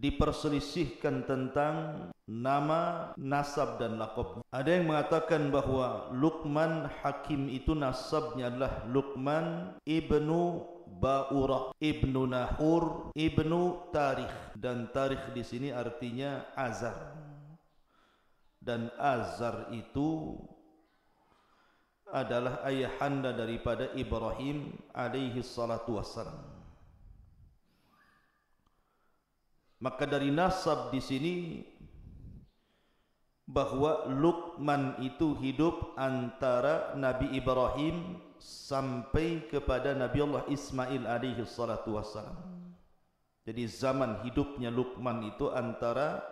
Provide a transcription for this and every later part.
diperselisihkan tentang nama, nasab dan laqab. Ada yang mengatakan bahwa Luqman Hakim itu nasabnya adalah Luqman ibnu Ba'urah, ibnu Nahur, ibnu Tarikh, dan Tarikh di sini artinya Azar. Dan Azar itu adalah ayahanda daripada Ibrahim alaihi salatu wassalam. Maka dari nasab di sini bahwa Luqman itu hidup antara Nabi Ibrahim sampai kepada Nabi Allah Ismail alaihi salatu wassalam. Jadi zaman hidupnya Luqman itu antara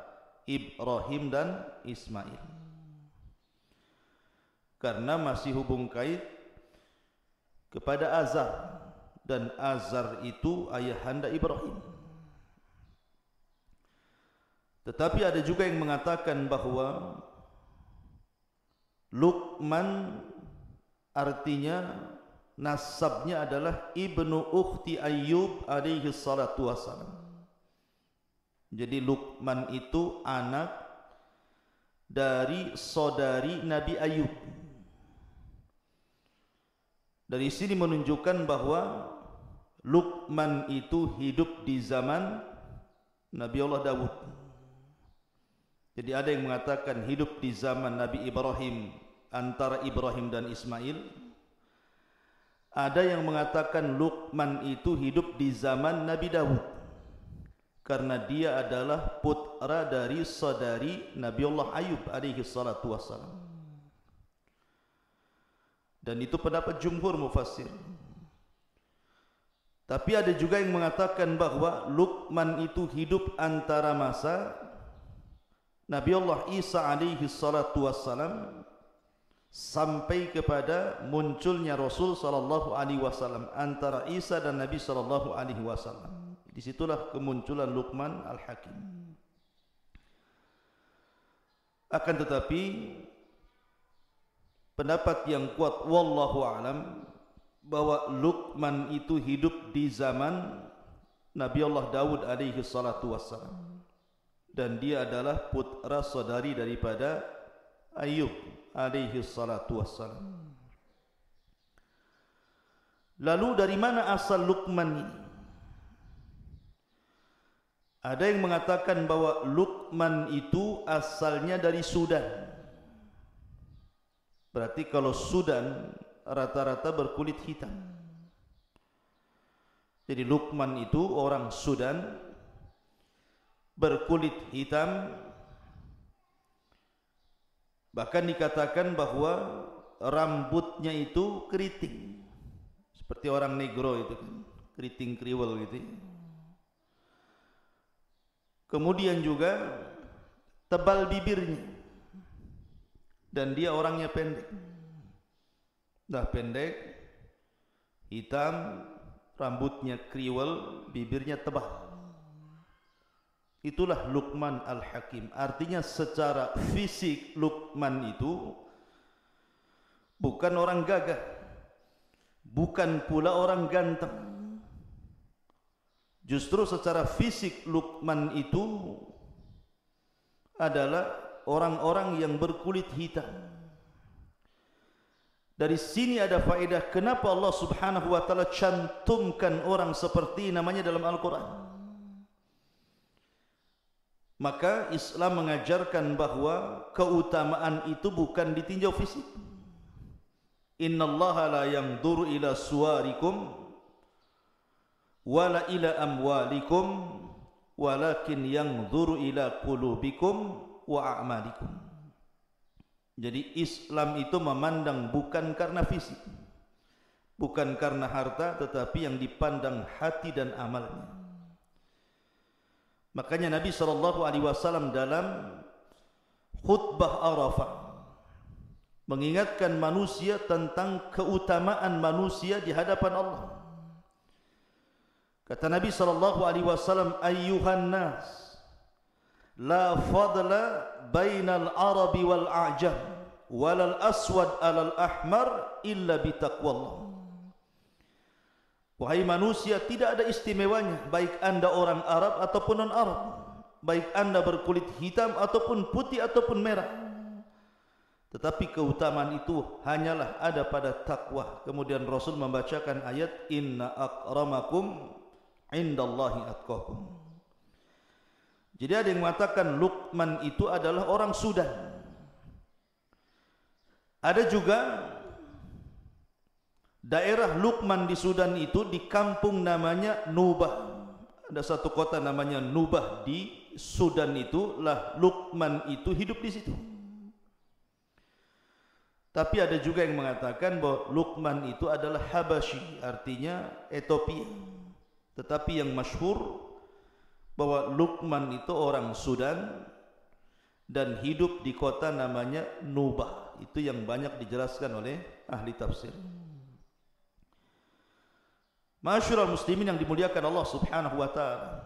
Ibrahim dan Ismail. Karena masih hubung kait kepada Azar, dan Azar itu ayahanda Ibrahim. Tetapi ada juga yang mengatakan bahwa Luqman artinya nasabnya adalah ibnu ukhti Ayyub alaihi salatu wassalam. Jadi Luqman itu anak dari saudari Nabi Ayyub. Dari sini menunjukkan bahwa Luqman itu hidup di zaman Nabi Allah Dawud. Jadi ada yang mengatakan hidup di zaman Nabi Ibrahim, antara Ibrahim dan Ismail. Ada yang mengatakan Luqman itu hidup di zaman Nabi Dawud, karena dia adalah putra dari saudari Nabi Allah Ayub alaihi salatu wassalam. Dan itu pendapat jumhur mufassir. Tapi ada juga yang mengatakan bahwa Luqman itu hidup antara masa Nabi Allah Isa alaihi salatu wassalam sampai kepada munculnya Rasul sallallahu alaihi wasallam, antara Isa dan Nabi sallallahu alaihi wasallam. Disitulah kemunculan Luqman Al-Hakim. Akan tetapi pendapat yang kuat wallahu alam bahwa Luqman itu hidup di zaman Nabi Allah Daud alaihi salatu wassalam, dan dia adalah putra saudari daripada Ayyub alaihi salatu wassalam. Lalu dari mana asal Luqman ini? Ada yang mengatakan bahwa Luqman itu asalnya dari Sudan. Berarti kalau Sudan rata-rata berkulit hitam. Jadi Luqman itu orang Sudan, berkulit hitam. Bahkan dikatakan bahwa rambutnya itu keriting, seperti orang negro itu kan, keriting kriwel gitu. Kemudian juga tebal bibirnya, dan dia orangnya pendek. Dah pendek, hitam, rambutnya kriwel, bibirnya tebal. Itulah Luqman Al-Hakim. Artinya secara fisik Luqman itu bukan orang gagah, bukan pula orang ganteng. Justru secara fisik Luqman itu adalah orang-orang yang berkulit hitam. Dari sini ada faedah kenapa Allah Subhanahu wa taala cantumkan orang seperti namanya dalam Al-Qur'an. Maka Islam mengajarkan bahwa keutamaan itu bukan ditinjau fisik. Innallaha la yanzuru ila suwarikum wala ila amwalikum walakin yanzuru ila qulubikum wa a'malikum. Jadi Islam itu memandang bukan karena fisik, bukan karena harta, tetapi yang dipandang hati dan amalnya. Makanya Nabi SAW dalam khutbah Arafah mengingatkan manusia tentang keutamaan manusia di hadapan Allah. Kata Nabi SAW, ayyuhan nas, la fadla bainal arabi wal a'jam walal aswad alal ahmar illa bitaqwallah. Wahai manusia, tidak ada istimewanya baik anda orang Arab ataupun non-Arab, baik anda berkulit hitam ataupun putih ataupun merah. Tetapi keutamaan itu hanyalah ada pada takwa. Kemudian Rasul membacakan ayat inna akramakum indallahi atqakum. Jadi ada yang mengatakan Luqman itu adalah orang Sudan. Ada juga daerah Luqman di Sudan itu di kampung namanya Nubah. Ada satu kota namanya Nubah di Sudan itu lah Luqman itu hidup di situ. Tapi ada juga yang mengatakan bahwa Luqman itu adalah Habasyi, artinya Ethiopia. Tetapi yang masyhur bahwa Luqman itu orang Sudan dan hidup di kota namanya Nubah. Itu yang banyak dijelaskan oleh ahli tafsir. Masyarul muslimin yang dimuliakan Allah Subhanahu wa taala.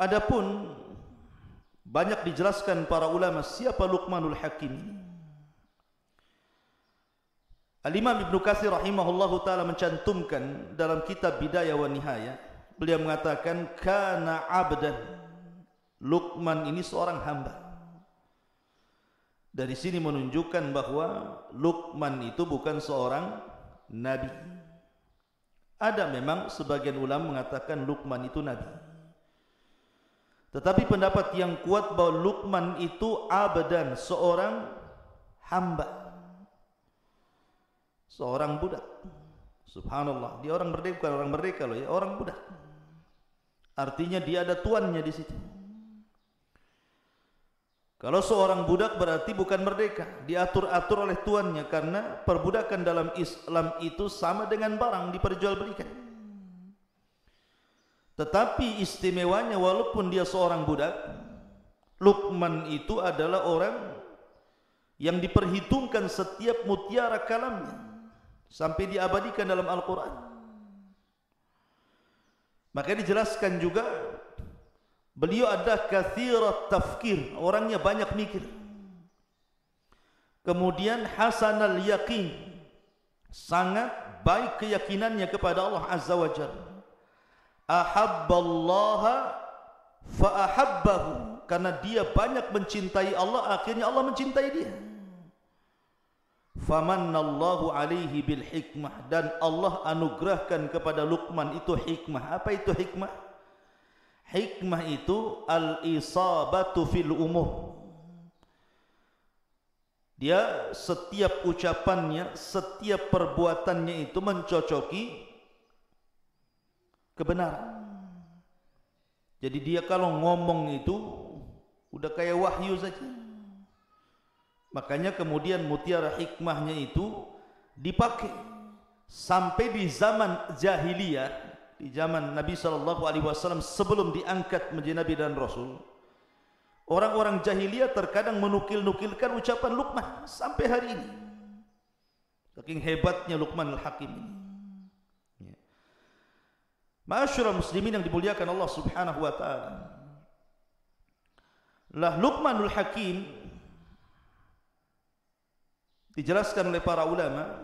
Adapun banyak dijelaskan para ulama siapa Luqmanul Hakim ini. Al-Imam Ibnu Katsir rahimahullahu taala mencantumkan dalam kitab Bidayah wa Nihayah, beliau mengatakan kana abdan. Luqman ini seorang hamba. Dari sini menunjukkan bahwa Luqman itu bukan seorang nabi. Ada memang sebagian ulama mengatakan Luqman itu nabi. Tetapi pendapat yang kuat bahwa Luqman itu abdan, seorang hamba. Seorang budak. Subhanallah, dia orang merdeka, bukan orang merdeka loh ya, orang budak. Artinya dia ada tuannya di situ. Kalau seorang budak berarti bukan merdeka, diatur-atur oleh tuannya, karena perbudakan dalam Islam itu sama dengan barang diperjualbelikan. Tetapi istimewanya walaupun dia seorang budak, Luqman itu adalah orang yang diperhitungkan setiap mutiara kalamnya sampai diabadikan dalam Al-Quran. Maka dijelaskan juga beliau ada kathirat tafkir, orangnya banyak mikir. Kemudian hasanal yaqin, sangat baik keyakinannya kepada Allah Azza wa Jalla. Ahabballaha fa'ahabbahu, karena dia banyak mencintai Allah, akhirnya Allah mencintai dia. Famannallahu alaihi bil hikmah, dan Allah anugerahkan kepada Luqman itu hikmah. Apa itu hikmah? Hikmah itu al-isabatu fil umur. Dia setiap ucapannya, setiap perbuatannya itu mencocoki kebenaran. Jadi dia kalau ngomong itu udah kayak wahyu saja. Makanya kemudian mutiara hikmahnya itu dipakai sampai di zaman jahiliyah, di zaman Nabi SAW sebelum diangkat menjadi Nabi dan Rasul. Orang-orang jahiliyah terkadang menukil-nukilkan ucapan Luqman sampai hari ini. Saking hebatnya Luqman al-Hakim ini. Ma'asyiral muslimin yang dimuliakan Allah Subhanahu wa taala. Lah Luqmanul Hakim dijelaskan oleh para ulama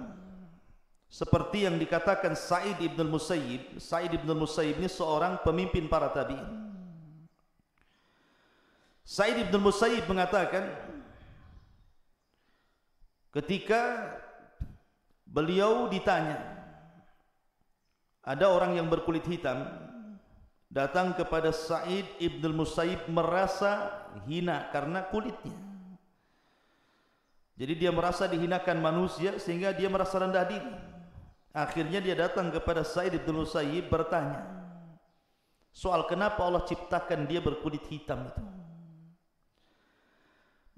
seperti yang dikatakan Sa'id ibn al-Musayyib. Sa'id ibn al-Musayyib ini seorang pemimpin para tabi'in. Sa'id ibn al-Musayyib mengatakan ketika beliau ditanya, ada orang yang berkulit hitam datang kepada Sa'id ibn al-Musayyib merasa hina karena kulitnya. Jadi dia merasa dihinakan manusia sehingga dia merasa rendah diri. Akhirnya dia datang kepada Sa'id ibn al-Musayyib bertanya soal kenapa Allah ciptakan dia berkulit hitam itu.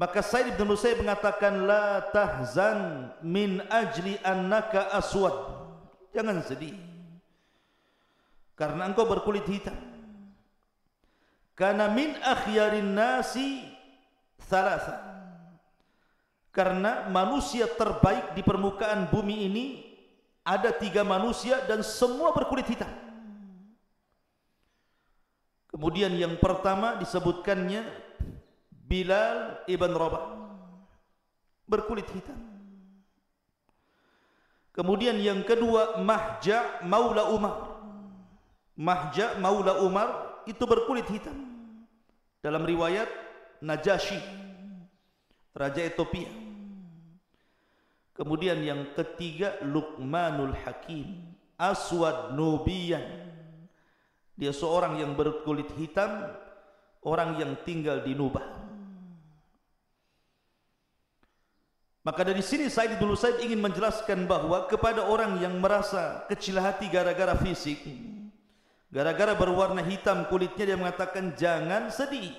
Maka Sa'id ibn al-Musayyib mengatakan la tahzan min ajli annaka aswad. Jangan sedih karena engkau berkulit hitam. Karena min akhyarin nasi thalatha, karena manusia terbaik di permukaan bumi ini ada 3 manusia dan semua berkulit hitam. Kemudian yang pertama disebutkannya Bilal ibn Rabah, berkulit hitam. Kemudian yang kedua Mahja maula Umar. Mahja maula Umar itu berkulit hitam. Dalam riwayat Najasyi, raja Ethiopia. Kemudian yang ketiga Luqmanul Hakim, aswad nubiyan. Dia seorang yang berkulit hitam, orang yang tinggal di Nubah. Maka dari sini Said Ibn Musayyib ingin menjelaskan bahwa kepada orang yang merasa kecil hati gara-gara fisik, gara-gara berwarna hitam kulitnya, dia mengatakan jangan sedih.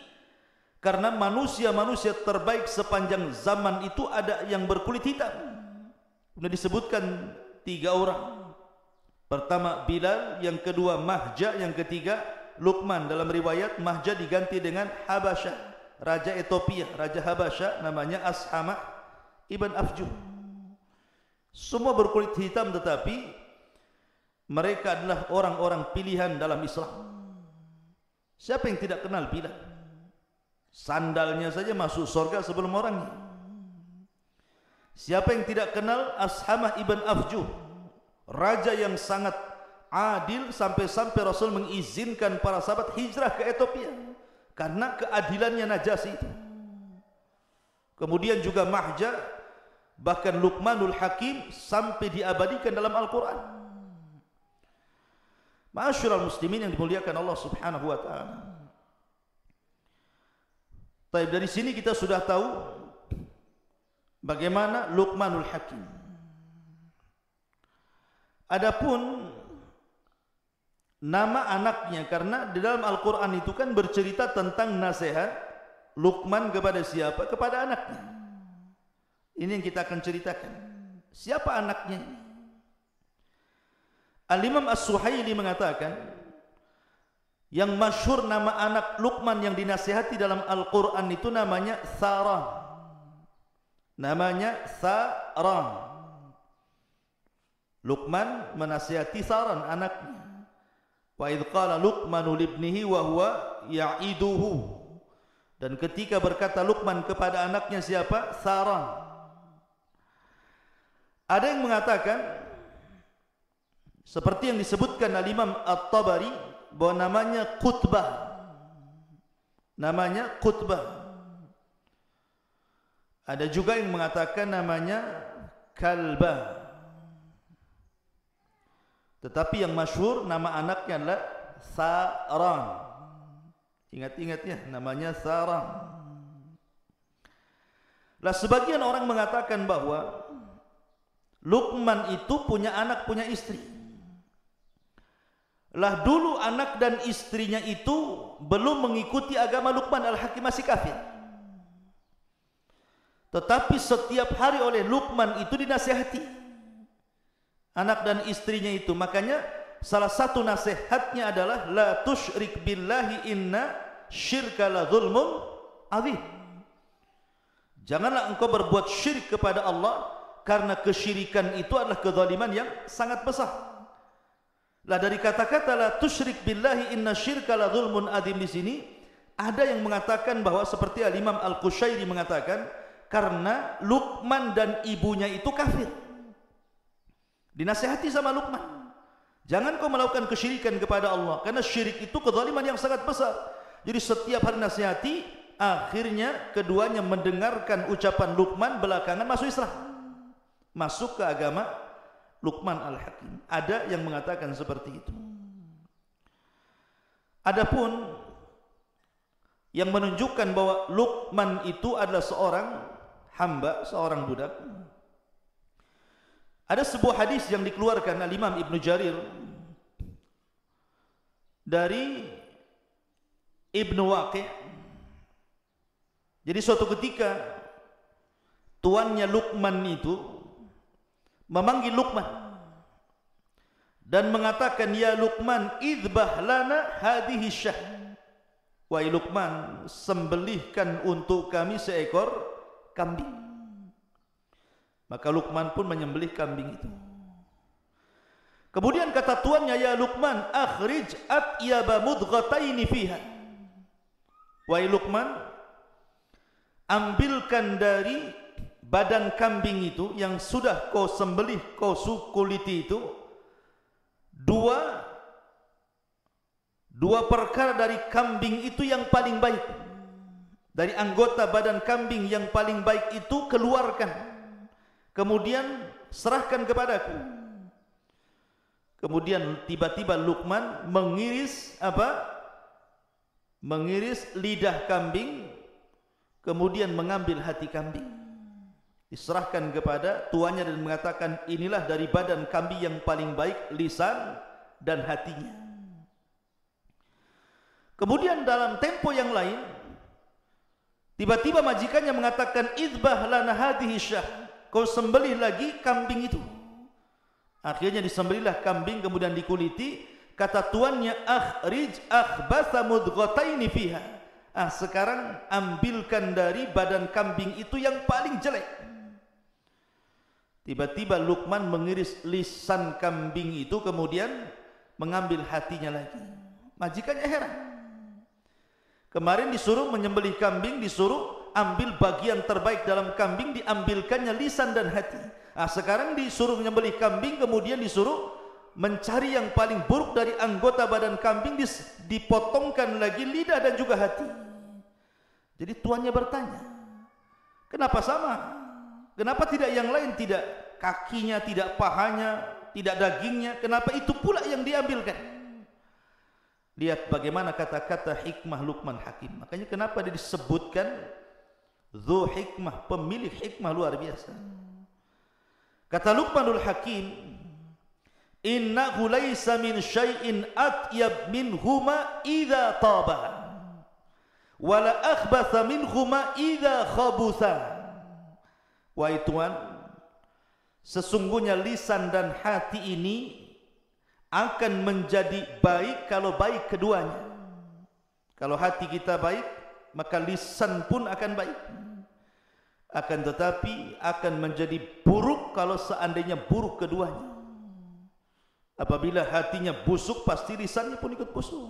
Karena manusia-manusia terbaik sepanjang zaman itu ada yang berkulit hitam. Sudah disebutkan 3 orang. Pertama Bilal, yang kedua Mahja, yang ketiga Luqman. Dalam riwayat Mahja diganti dengan Habasyah, raja Ethiopia, raja Habasyah namanya Ashamah Ibn Afjuh. Semua berkulit hitam, tetapi mereka adalah orang-orang pilihan dalam Islam. Siapa yang tidak kenal Bilal? Sandalnya saja masuk surga sebelum orangnya. Siapa yang tidak kenal Ashamah Ibn Afjuh, raja yang sangat adil, sampai-sampai Rasul mengizinkan para sahabat hijrah ke Ethiopia karena keadilannya Najasyi itu. Kemudian juga Mahja, bahkan Luqmanul Hakim sampai diabadikan dalam Al-Quran. Ma'asyiral muslimin yang dimuliakan Allah Subhanahu wa taala. Baik, dari sini kita sudah tahu bagaimana Luqmanul Hakim. Adapun nama anaknya, karena di dalam Al-Quran itu kan bercerita tentang nasihat Luqman kepada siapa? Kepada anaknya. Ini yang kita akan ceritakan. Siapa anaknya? Al-Imam As-Suhaili mengatakan, yang masyhur nama anak Luqman yang dinasihati dalam Al-Quran itu namanya Tharan. Namanya Tharan. Luqman menasihati Tharan anaknya. Wa idh qala Luqmanu libnihi wa huwa ya'iduhu. Dan ketika berkata Luqman kepada anaknya siapa? Tharan. Ada yang mengatakan seperti yang disebutkan Al-Imam At-Tabari bahwa namanya Qutbah. Namanya Qutbah. Ada juga yang mengatakan namanya Kalbah. Tetapi yang masyhur nama anaknya adalah Tharan. Ingat-ingat ya, namanya Tharan. Lah sebagian orang mengatakan bahwa Luqman itu punya anak, punya istri. Lah dulu anak dan istrinya itu belum mengikuti agama Luqman Al-Hakim, masih kafir. Tetapi setiap hari oleh Luqman itu dinasihati anak dan istrinya itu. Makanya salah satu nasihatnya adalah la tusyrik billahi inna syirka la zulmun azim. Janganlah engkau berbuat syirik kepada Allah, karena kesyirikan itu adalah kezaliman yang sangat besar. Lah dari kata-kata la tusyrik billahi inna syirka la zulmun azim di sini ada yang mengatakan bahwa seperti Al-Imam Al-Qushairi mengatakan karena Luqman dan ibunya itu kafir. Dinasihati sama Luqman, jangan kau melakukan kesyirikan kepada Allah, karena syirik itu kezaliman yang sangat besar. Jadi setiap hari nasihati, akhirnya keduanya mendengarkan ucapan Luqman, belakangan masuk Islam, masuk ke agama Luqman Al-Hakim. Ada yang mengatakan seperti itu. Adapun yang menunjukkan bahwa Luqman itu adalah seorang hamba, seorang budak, ada sebuah hadis yang dikeluarkan Al-Imam Ibn Jarir dari Ibn Waqi'. Jadi suatu ketika tuannya Luqman itu memanggil Luqman dan mengatakan, ya Luqman, idbah lana hadhihi syah. Wahai Luqman, sembelihkan untuk kami seekor kambing. Maka Luqman pun menyembelih kambing itu. Kemudian kata tuannya, ya Luqman, akhrij atyaba mudghataini fiha. Wahai Luqman, ambilkan dari badan kambing itu yang sudah kau sembelih, kau kuliti itu, dua Dua perkara dari kambing itu yang paling baik. Dari anggota badan kambing yang paling baik itu keluarkan. Kemudian serahkan kepadaku. Kemudian tiba-tiba Luqman mengiris apa? Mengiris lidah kambing, kemudian mengambil hati kambing. Diserahkan kepada tuannya dan mengatakan, inilah dari badan kambing yang paling baik, lisan dan hatinya. Kemudian dalam tempo yang lain, tiba-tiba majikannya mengatakan, idbah lana hadhihi syah, kau sembelih lagi kambing itu. Akhirnya disembelihlah kambing, kemudian dikuliti. Kata tuannya, akhrij akhbatha mudghataini fiha. Sekarang ambilkan dari badan kambing itu yang paling jelek. Tiba-tiba Luqman mengiris lisan kambing itu, kemudian mengambil hatinya lagi. Majikannya heran. Kemarin disuruh menyembelih kambing, disuruh ambil bagian terbaik dalam kambing, diambilkannya lisan dan hati. Sekarang disuruh menyembelih kambing, kemudian disuruh mencari yang paling buruk dari anggota badan kambing, dipotongkan lagi lidah dan juga hati. Jadi tuannya bertanya, kenapa sama? Kenapa tidak yang lain? Tidak kakinya, tidak pahanya, tidak dagingnya. Kenapa itu pula yang diambilkan? Lihat bagaimana kata-kata hikmah Luqman Hakim. Makanya kenapa dia disebutkan Dzu hikmah, pemilik hikmah luar biasa. Kata Luqmanul Hakim, innahu laisa min syai'in atyab minhuma idza taba wala akhbatha minhuma idza khabutha. Wahai Tuhan, sesungguhnya lisan dan hati ini akan menjadi baik kalau baik keduanya. Kalau hati kita baik, maka lisan pun akan baik. Akan tetapi akan menjadi buruk kalau seandainya buruk keduanya. Apabila hatinya busuk, pasti lisannya pun ikut busuk.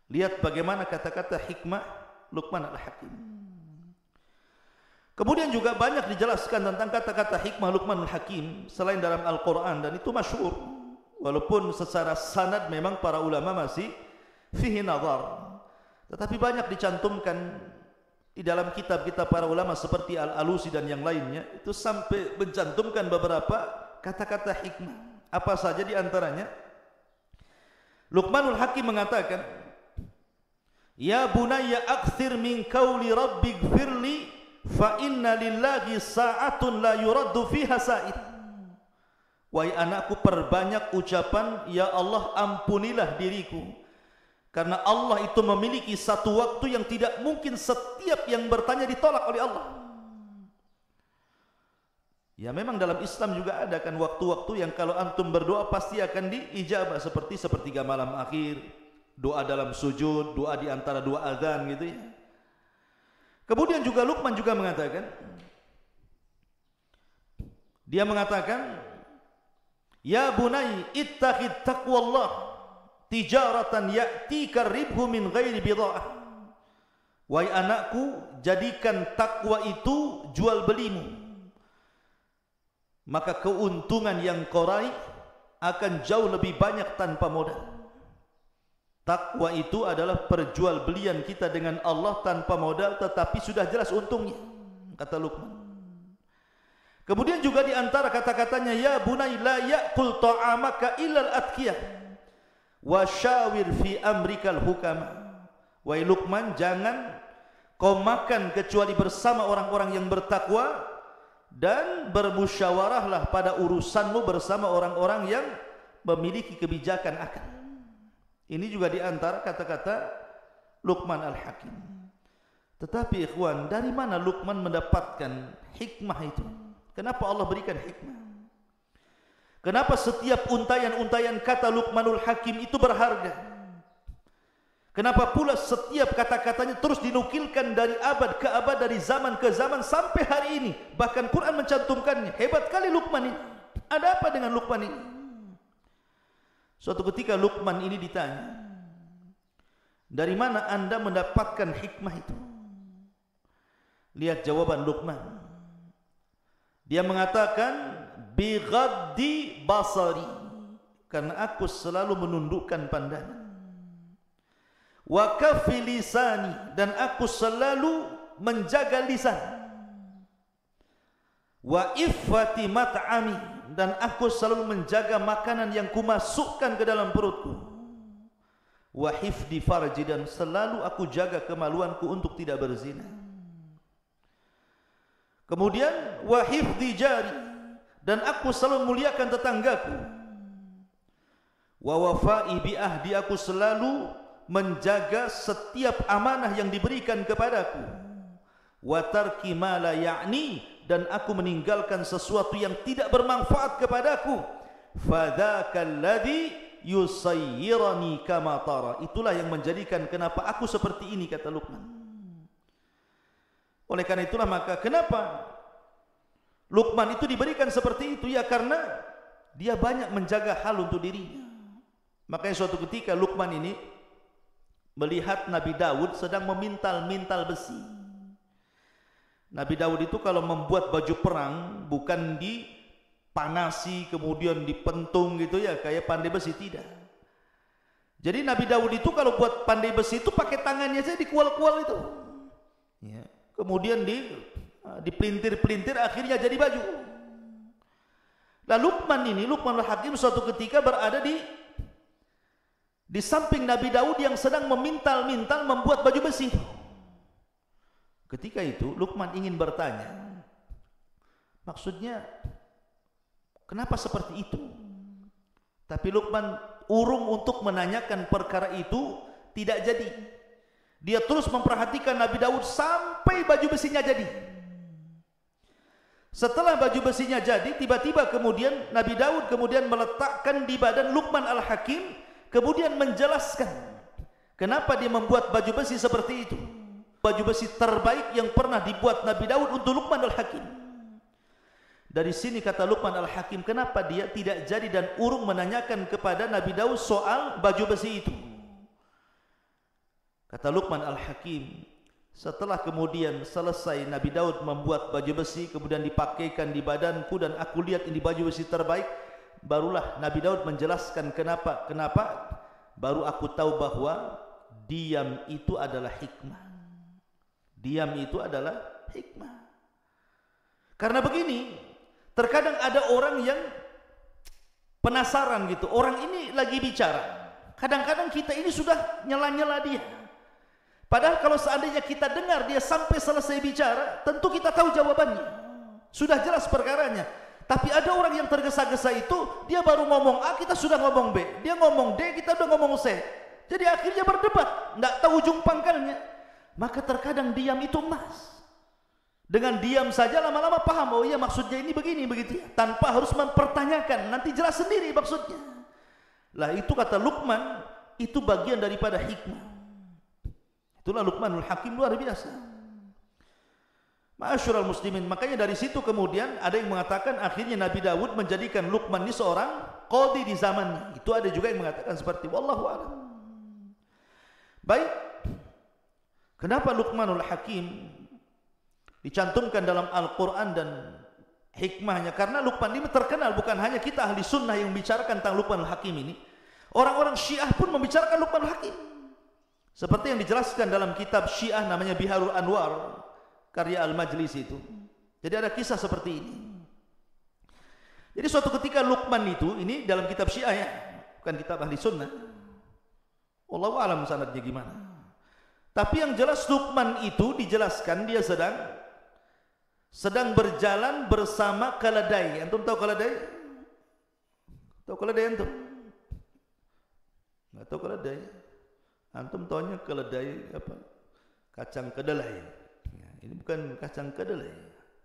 Lihat bagaimana kata-kata hikmah Luqman Al-Hakim. Kemudian juga banyak dijelaskan tentang kata-kata hikmah Luqman Al-Hakim selain dalam Al-Quran, dan itu masyhur. Walaupun secara sanad memang para ulama masih fihi nazar, tetapi banyak dicantumkan di dalam kitab-kitab para ulama seperti Al-Alusi dan yang lainnya. Itu sampai mencantumkan beberapa kata-kata hikmah. Apa saja di antaranya? Luqmanul Hakim mengatakan, ya bunayya akthir min qawli rabbighfirli fa inna lillahi sa'atun la yuraddu fiha sa'id. Wahai anakku, perbanyak ucapan, ya Allah ampunilah diriku, karena Allah itu memiliki satu waktu yang tidak mungkin setiap yang bertanya ditolak oleh Allah. Ya memang dalam Islam juga ada kan waktu-waktu yang kalau antum berdoa pasti akan diijabah, seperti sepertiga malam akhir, doa dalam sujud, doa di antara dua azan gitu ya. Kemudian juga Luqman juga mengatakan, dia mengatakan, ya bunai ittaqid taqwallah tijaratan ya'tika ribhu min ghairi bidha'ah. Wahai anakku, jadikan takwa itu jual belimu, maka keuntungan yang kau raih akan jauh lebih banyak tanpa modal. Takwa itu adalah perjualbelian kita dengan Allah tanpa modal, tetapi sudah jelas untungnya, kata Luqman. Kemudian juga di antara kata-katanya, ya bunai la ya'kul ta'amaka illal atqiyah wa syawir fi amrikal hukama. Wahai Luqman, jangan kau makan kecuali bersama orang-orang yang bertakwa, dan bermusyawarahlah pada urusanmu bersama orang-orang yang memiliki kebijakan akal. Ini juga di antara kata-kata Luqman Al-Hakim. Tetapi ikhwan, dari mana Luqman mendapatkan hikmah itu? Kenapa Allah berikan hikmah? Kenapa setiap untayan-untayan kata Luqmanul Hakim itu berharga? Kenapa pula setiap kata-katanya terus dinukilkan dari abad ke abad, dari zaman ke zaman sampai hari ini? Bahkan Quran mencantumkannya. Hebat kali Luqman ini. Ada apa dengan Luqman ini? Suatu ketika Luqman ini ditanya, dari mana anda mendapatkan hikmah itu? Lihat jawaban Luqman. Dia mengatakan, bighaddi basari, karena aku selalu menundukkan pandangan. wa kafi lisani, dan aku selalu menjaga lisan, wa iffati mat'ami, dan aku selalu menjaga makanan yang kumasukkan ke dalam perutku, wa hifdi farji, dan selalu aku jaga kemaluanku untuk tidak berzina. Kemudian wa hifdi jari, dan aku selalu muliakan tetanggaku, wa wafai bi ahdi, aku selalu menjaga setiap amanah yang diberikan kepadaku, wa tarki ma la ya'ni, dan aku meninggalkan sesuatu yang tidak bermanfaat kepadaku. Fadzakal ladzi yusayyirani kama tara, itulah yang menjadikan kenapa aku seperti ini, kata Luqman. Oleh karena itulah maka kenapa Luqman itu diberikan seperti itu, ya karena dia banyak menjaga hal untuk dirinya. Makanya suatu ketika Luqman ini melihat Nabi Daud sedang memintal-mintal besi. Nabi Daud itu kalau membuat baju perang bukan dipanasi kemudian dipentung gitu ya kayak pandai besi, tidak. Jadi Nabi Daud itu kalau buat pandai besi itu pakai tangannya saja, dikual-kual itu ya. Kemudian dipelintir-pelintir, akhirnya jadi baju. Nah Luqmanul Hakim suatu ketika berada di samping Nabi Daud yang sedang memintal-mintal membuat baju besi. Ketika itu Luqman ingin bertanya, maksudnya kenapa seperti itu? Tapi Luqman urung untuk menanyakan perkara itu, tidak jadi. Dia terus memperhatikan Nabi Daud sampai baju besinya jadi. Setelah baju besinya jadi, tiba-tiba kemudian Nabi Daud kemudian meletakkan di badan Luqman Al-Hakim, kemudian menjelaskan kenapa dia membuat baju besi seperti itu. Baju besi terbaik yang pernah dibuat Nabi Daud untuk Luqman Al-Hakim. Dari sini kata Luqman Al-Hakim, kenapa dia tidak jadi dan urung menanyakan kepada Nabi Daud soal baju besi itu. Kata Luqman Al-Hakim, setelah kemudian selesai Nabi Daud membuat baju besi, kemudian dipakaikan di badanku dan aku lihat ini baju besi terbaik, barulah Nabi Daud menjelaskan kenapa. Baru aku tahu bahwa diam itu adalah hikmah. Diam itu adalah hikmah. Karena begini, terkadang ada orang yang penasaran gitu, orang ini lagi bicara, kadang-kadang kita ini sudah nyela-nyela dia. Padahal kalau seandainya kita dengar dia sampai selesai bicara, tentu kita tahu jawabannya, sudah jelas perkaranya. Tapi ada orang yang tergesa-gesa itu, dia baru ngomong A, kita sudah ngomong B, dia ngomong D, kita sudah ngomong C. Jadi akhirnya berdebat, tidak tahu ujung pangkalnya. Maka terkadang diam itu emas. Dengan diam saja lama-lama paham, oh iya maksudnya ini begini begitu ya, tanpa harus mempertanyakan, nanti jelas sendiri maksudnya. Lah itu kata Luqman, itu bagian daripada hikmah. Itulah Luqmanul Hakim, luar biasa. Ma'asyiral muslimin, makanya dari situ kemudian ada yang mengatakan akhirnya Nabi Daud menjadikan Luqman ini seorang qadhi di zamannya. Itu ada juga yang mengatakan seperti wallahu a'lam. Baik. Kenapa Luqmanul Hakim dicantumkan dalam Al-Quran dan hikmahnya? Karena Luqman ini terkenal, bukan hanya kita ahli sunnah yang membicarakan tentang Luqmanul Hakim ini, orang-orang Syiah pun membicarakan Luqmanul Hakim. Seperti yang dijelaskan dalam kitab Syiah namanya Biharul Anwar, karya Al-Majlisi itu. Jadi ada kisah seperti ini. Jadi suatu ketika Luqman itu, ini dalam kitab Syiah ya, bukan kitab ahli sunnah. Wallahu a'lam sanadnya gimana. Tapi yang jelas Luqman itu dijelaskan dia sedang berjalan bersama keledai. Antum tahu keledai? Tahu keledai antum? Enggak tahu keledai? Antum tahunya keledai apa? Kacang kedelai. Ya, ini bukan kacang kedelai.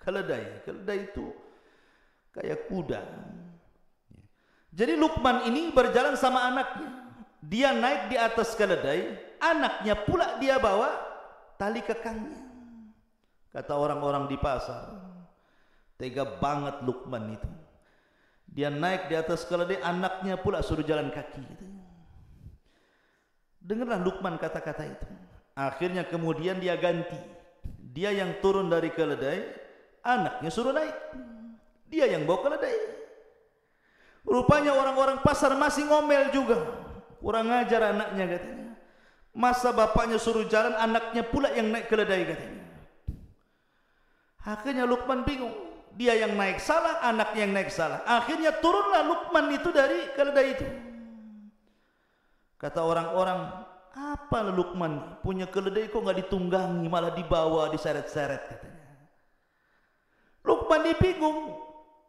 Keledai. Keledai itu kayak kuda. Jadi Luqman ini berjalan sama anaknya. Dia naik di atas keledai, anaknya pula dia bawa tali kekangnya. Kata orang-orang di pasar, tega banget Luqman itu. Dia naik di atas keledai, anaknya pula suruh jalan kaki. Dengarlah Luqman kata-kata itu. Akhirnya kemudian dia ganti. Dia yang turun dari keledai, anaknya suruh naik. Dia yang bawa keledai. Rupanya orang-orang pasar masih ngomel juga. Kurang ajar anaknya katanya. Masa bapaknya suruh jalan, anaknya pula yang naik keledai katanya. Akhirnya Luqman bingung. Dia yang naik salah, anaknya yang naik salah. Akhirnya turunlah Luqman itu dari keledai itu. Kata orang-orang, apa Luqman punya keledai kok nggak ditunggangi, malah dibawa, diseret-seret katanya. Luqman bingung.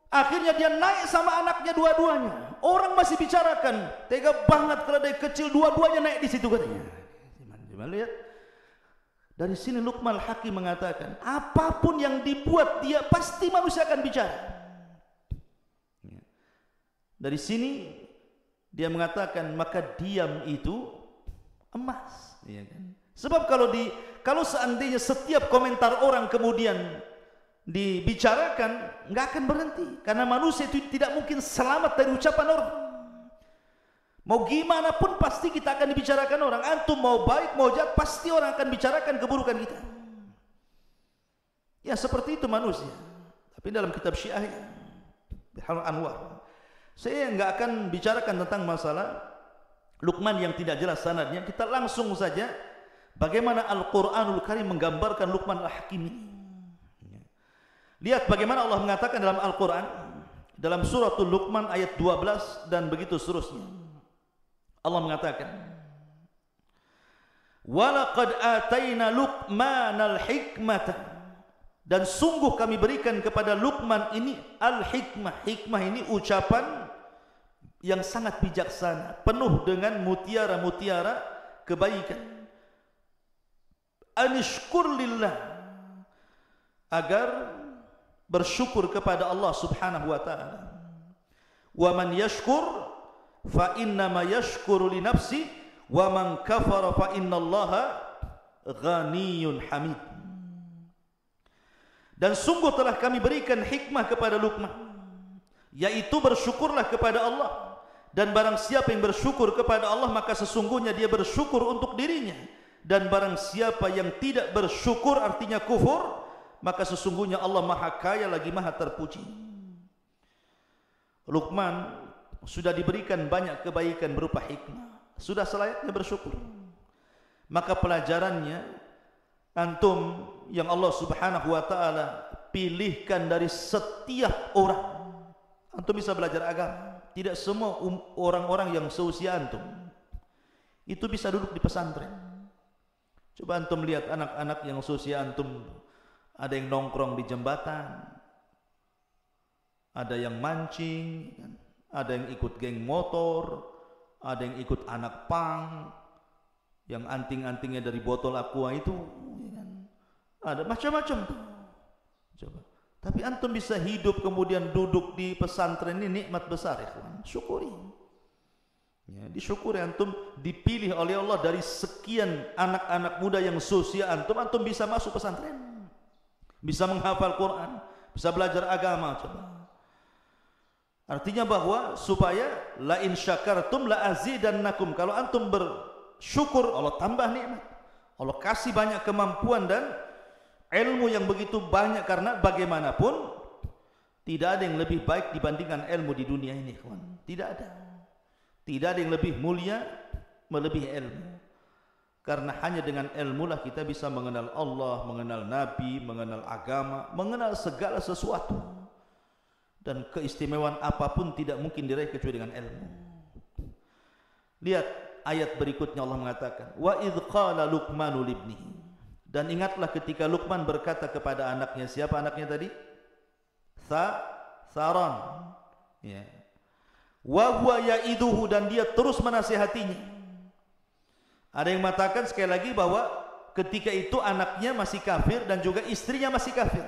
Akhirnya dia naik sama anaknya dua-duanya. Orang masih bicarakan, tega banget keledai kecil dua-duanya naik di situ katanya. Cuman lihat. Dari sini Luqman Hakim mengatakan, apapun yang dibuat dia pasti manusia akan bicara. Dari sini dia mengatakan maka diam itu emas. Ya kan? Sebab kalau seandainya setiap komentar orang kemudian dibicarakan, nggak akan berhenti. Karena manusia itu tidak mungkin selamat dari ucapan orang. Mau gimana pun pasti kita akan dibicarakan orang. Antum mau baik mau jahat pasti orang akan bicarakan keburukan kita. Ya seperti itu manusia. Tapi dalam kitab Syiah Biharul Anwar, saya nggak akan bicarakan tentang masalah Luqman yang tidak jelas sanadnya. Kita langsung saja bagaimana Al-Quranul Karim menggambarkan Luqman Al-Hakim ini. Lihat bagaimana Allah mengatakan dalam Al-Quran, dalam suratul Luqman ayat 12 dan begitu seterusnya. Allah mengatakan, walaqad atayna Luqmanal hikmata, dan sungguh kami berikan kepada Luqman ini al-hikmah. Hikmah ini ucapan yang sangat bijaksana, penuh dengan mutiara-mutiara kebaikan. Anishkur lillah, agar bersyukur kepada Allah Subhanahu wa taala. Wa man yashkur fa innama yashkuru li nafsi wa man kafara fa innallaha ghaniyyun hamid. Dan sungguh telah kami berikan hikmah kepada Luqman, yaitu bersyukurlah kepada Allah, dan barang siapa yang bersyukur kepada Allah maka sesungguhnya dia bersyukur untuk dirinya, dan barang siapa yang tidak bersyukur artinya kufur, maka sesungguhnya Allah maha kaya lagi maha terpuji. Luqman sudah diberikan banyak kebaikan berupa hikmah, sudah selayaknya bersyukur. Maka pelajarannya, antum yang Allah Subhanahu wa taala pilihkan dari setiap orang, antum bisa belajar agama. Tidak semua orang-orang yang seusia antum itu bisa duduk di pesantren. Coba antum lihat anak-anak yang seusia antum, ada yang nongkrong di jembatan, ada yang mancing, ada yang ikut geng motor, ada yang ikut anak pang, yang anting-antingnya dari botol aqua itu, ada macam-macam. Coba, tapi antum bisa hidup kemudian duduk di pesantren ini nikmat besar, ikhwan. Syukuri. Ya, disyukuri antum dipilih oleh Allah dari sekian anak-anak muda yang seusia antum, antum bisa masuk pesantren, bisa menghafal Quran, bisa belajar agama. Coba. Artinya bahwa supaya la in syakartum la azidannakum. Kalau antum bersyukur, Allah tambah nikmat. Allah kasih banyak kemampuan dan ilmu yang begitu banyak, karena bagaimanapun tidak ada yang lebih baik dibandingkan ilmu di dunia ini, kawan. Tidak ada. Tidak ada yang lebih mulia melebihi ilmu. Karena hanya dengan ilmu lah kita bisa mengenal Allah, mengenal Nabi, mengenal agama, mengenal segala sesuatu. Dan keistimewaan apapun tidak mungkin diraih kecuali dengan ilmu. Lihat ayat berikutnya, Allah mengatakan, wa idh qala Luqmanu libnihi, dan ingatlah ketika Luqman berkata kepada anaknya. Siapa anaknya tadi? Tharan. Ya. Wa huwa ya'iduhu, dan dia terus menasihatinya. Ada yang mengatakan sekali lagi bahwa ketika itu anaknya masih kafir dan juga istrinya masih kafir.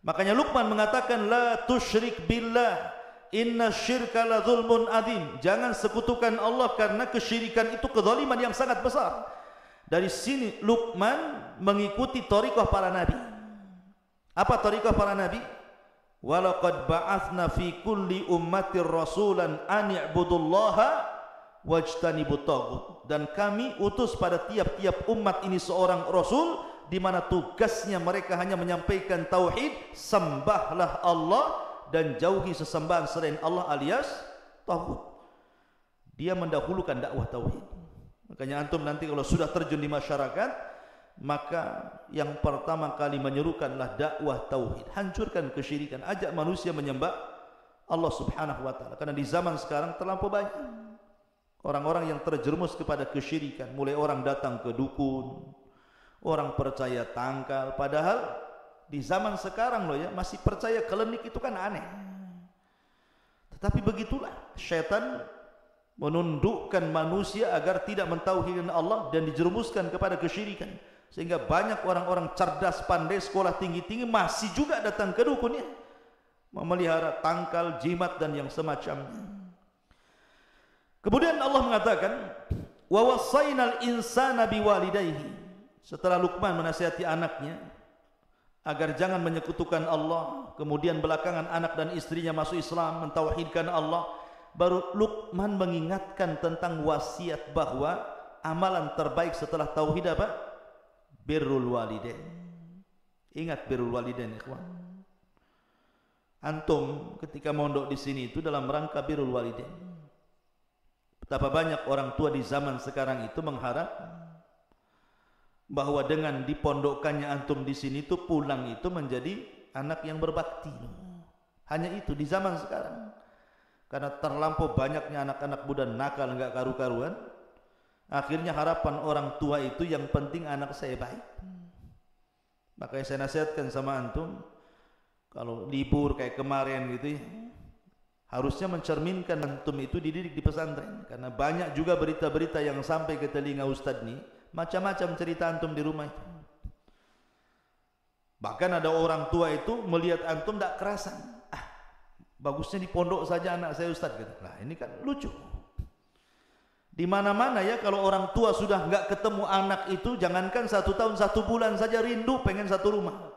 Makanya Luqman mengatakan, la tusyrik billah, inna syirka la zulmun adzim. Jangan sekutukan Allah, karena kesyirikan itu kezaliman yang sangat besar. Dari sini Luqman mengikuti thariqah para nabi. Apa thariqah para nabi? Walaqad ba'atsna fi kulli ummatir rasulan an i'budullaha wajtanibut taghut. Dan kami utus pada tiap-tiap umat ini seorang rasul, di mana tugasnya mereka hanya menyampaikan tauhid, sembahlah Allah dan jauhi sesembahan selain Allah alias taghut. Dia mendahulukan dakwah tauhid. Makanya antum nanti kalau sudah terjun di masyarakat, maka yang pertama kali menyerukanlah dakwah tauhid, hancurkan kesyirikan, ajak manusia menyembah Allah Subhanahu wa taala. Karena di zaman sekarang terlampau banyak orang-orang yang terjerumus kepada kesyirikan, mulai orang datang ke dukun, orang percaya tangkal, padahal di zaman sekarang loh ya, masih percaya klinik itu kan aneh. Tetapi begitulah syaitan menundukkan manusia agar tidak mentauhidkan Allah dan dijerumuskan kepada kesyirikan, sehingga banyak orang-orang cerdas, pandai, sekolah tinggi-tinggi masih juga datang ke dukun ya, memelihara tangkal, jimat dan yang semacamnya. Kemudian Allah mengatakan, wa wassaynal insana biwalidayhi. Setelah Luqman menasihati anaknya agar jangan menyekutukan Allah, kemudian belakangan anak dan istrinya masuk Islam, mentauhidkan Allah, baru Luqman mengingatkan tentang wasiat bahwa amalan terbaik setelah tauhid apa? Birrul walidain. Ingat birrul walidain, ikhwan. Antum ketika mondok di sini itu dalam rangka birrul walidain. Betapa banyak orang tua di zaman sekarang itu mengharap bahwa dengan dipondokkannya antum di sini itu pulang itu menjadi anak yang berbakti. Hanya itu di zaman sekarang. Karena terlampau banyaknya anak-anak muda nakal enggak karu-karuan, akhirnya harapan orang tua itu yang penting anak saya baik. Makanya saya nasihatkan sama antum, kalau libur kayak kemarin gitu ya, harusnya mencerminkan antum itu dididik di pesantren. Karena banyak juga berita-berita yang sampai ke telinga ustadz nih, macam-macam cerita antum di rumah itu. Bahkan ada orang tua itu melihat antum tidak kerasan, bagusnya di pondok saja anak saya ustadz gitu. Nah ini kan lucu. Di mana-mana ya kalau orang tua sudah nggak ketemu anak itu, jangankan 1 tahun 1 bulan saja rindu pengen satu rumah.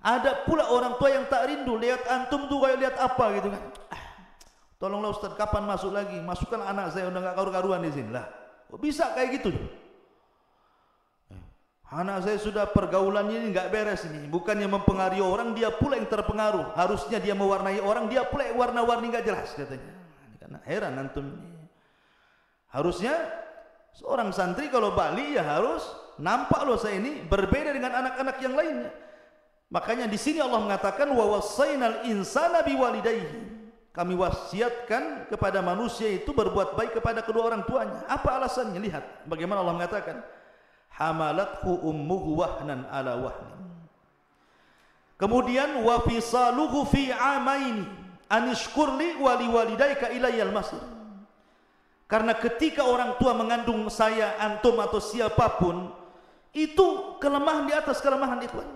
Ada pula orang tua yang tak rindu lihat antum tuh kayak lihat apa gitu kan. Tolonglah ustadz kapan masuk lagi? Masukkan anak saya udah nggak karu-karuan di sini lah. Kok bisa kayak gitu? Anak saya sudah pergaulannya ini nggak beres ini. Bukannya mempengaruhi orang, dia pula yang terpengaruh. Harusnya dia mewarnai orang, dia pula yang warna-warni nggak jelas katanya. Karena heran antum ini. Harusnya seorang santri kalau balik ya harus nampak loh saya ini berbeda dengan anak-anak yang lainnya. Makanya di sini Allah mengatakan wa wassaynal insana biwalidayhi. Kami wasiatkan kepada manusia itu berbuat baik kepada kedua orang tuanya. Apa alasannya? Lihat bagaimana Allah mengatakan, hamalathu ummuhu wahnan ala wahnin. Kemudian wa fisaluhu fi amaini anishkurli wa liwalidayka ilayyal masir. Karena ketika orang tua mengandung saya, antum atau siapapun, itu kelemahan di atas kelemahan ikhwan.